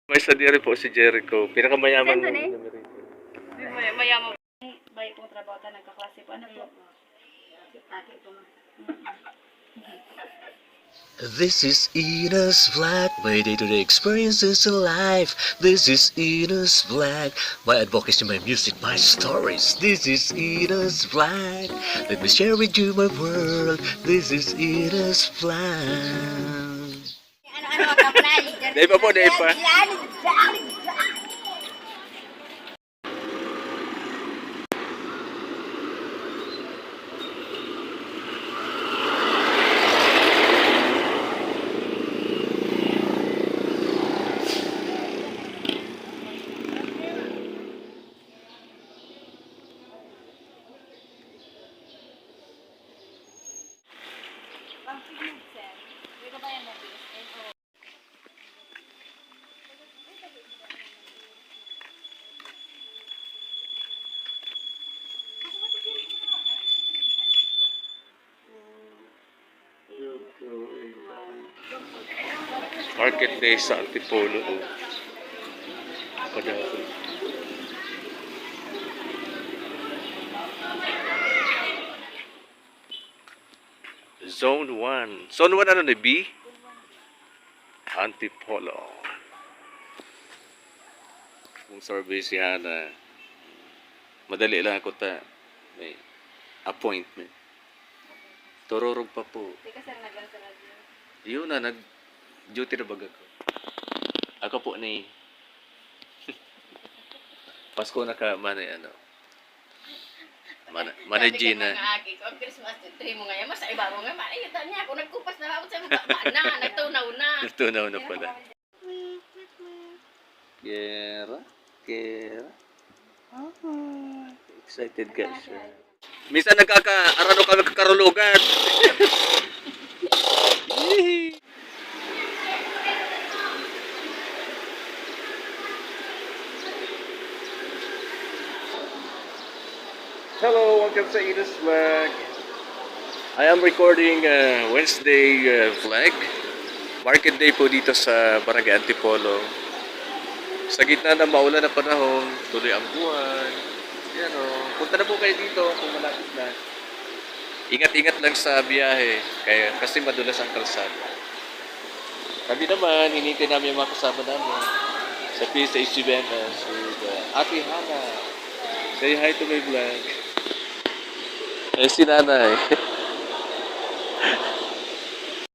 May sa diri po si Jericho. Pinakamayaman ng enumerators. Mayaman bayi pong trabaho ta nagkaklase po. Ano po? This is Ina's Vlog, my day-to-day experiences in life. This is Ina's Vlog, my advocacy, my music, my stories. This is Ina's Vlog. Let me share with you my world. This is Ina's Vlog. Day pa po, day pa. Market day sa Antipolo. Padahal. Zone 1. Zone 1 ano na B? Antipolo. Kung service yan na madali lang ako ta. May appointment. Tururog pa po. Teka sir, naglang sa radyo. Yun na, nag-duty na bag ako. Ako po ni Pasko na ka manage na. Ang Christmas tree mo ngayon, mas iba mo nga. Ayun niya, ako nagkupas na ako sa mga na, nagtunaw na. Nagtunaw na pala. Kera. Excited guys. Minsan nagkaka-arano kami kakarulugan. Hello, welcome sa Ina's Vlog. I am recording Wednesday vlog. Market day po dito sa Barangay Antipolo. Sa gitna ng maulan na panahon, tuloy ang buwan. Yan o. Punta na po kayo dito kung malapit na. Ingat-ingat lang sa biyahe. Kasi madulas ang kalsada. Kami naman, hinintay namin yung mga kasama namin. Sa PSH Venus with Ate Hana. Say hi to my vlog. Eh, si nanay.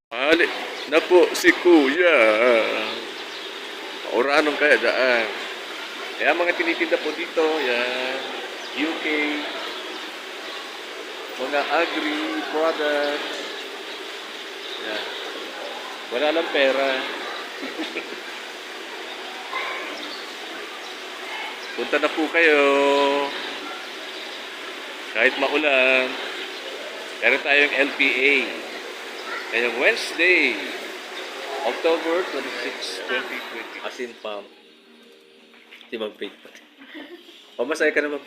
Ali, na po si Kuya. Oranong kaya daan. Kaya mga tinitinda po dito, yan. UK. Mga agri products. Yan. Wala lang pera. Punta na po kayo. Kahit maulan. Meron tayong LPA. Ngayong Wednesday, October 26, 2020. Asin pump. Di mag-fake pa. Pamasay ka naman.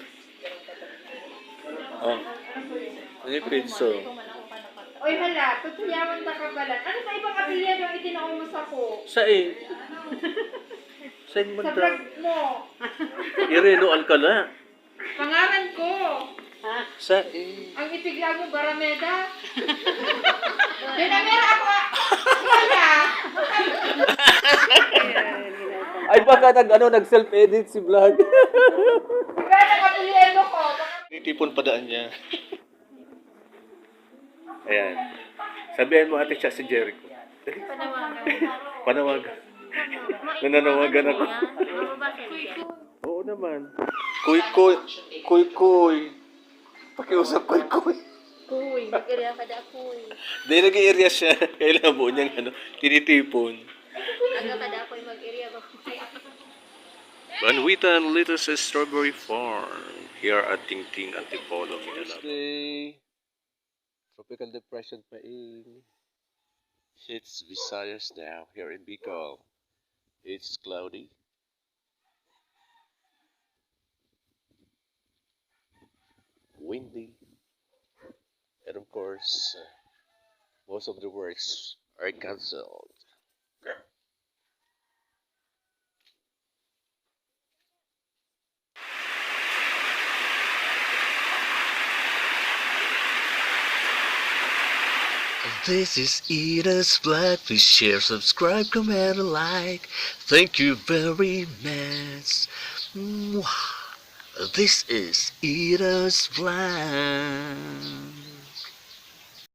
Oh. Ano yung pinso? Oy, hala, tutuyawan ta ka pala. Ano sa ibang apelyido ang itinaumos ako? Saan? Saan man Sa vlog mo. Ireno Alcala. Pangalan ko. Saan? Ang ipigla mo, Barameda. Binamera ako. Wala. Ay baka nag-self-edit si vlog. Wala ang apelyido ko. Nitipon pa daan niya. Ayan. Sabihan mo ate siya si Jericho. Panawagan. Nananawagan ako. Oo naman. Kuy. Pakiusap kuy. Kuy, nag-area ka da kuy. Dahil nag-i-area siya. Kailangan mo niyang tinitipon. Aga ka da kuy mag-area ba? Banwitan Lettuce Strawberry Farm. Here at Tingting Antipolo, Minalabac. Tropical depression pa hits Visayas now here in Bicol. It's cloudy. Windy. And of course, most of the works are cancelled. This is Eda's Vlog. Please share, subscribe, comment, and like. Thank you very much. Mwah. This is Eda's Vlog.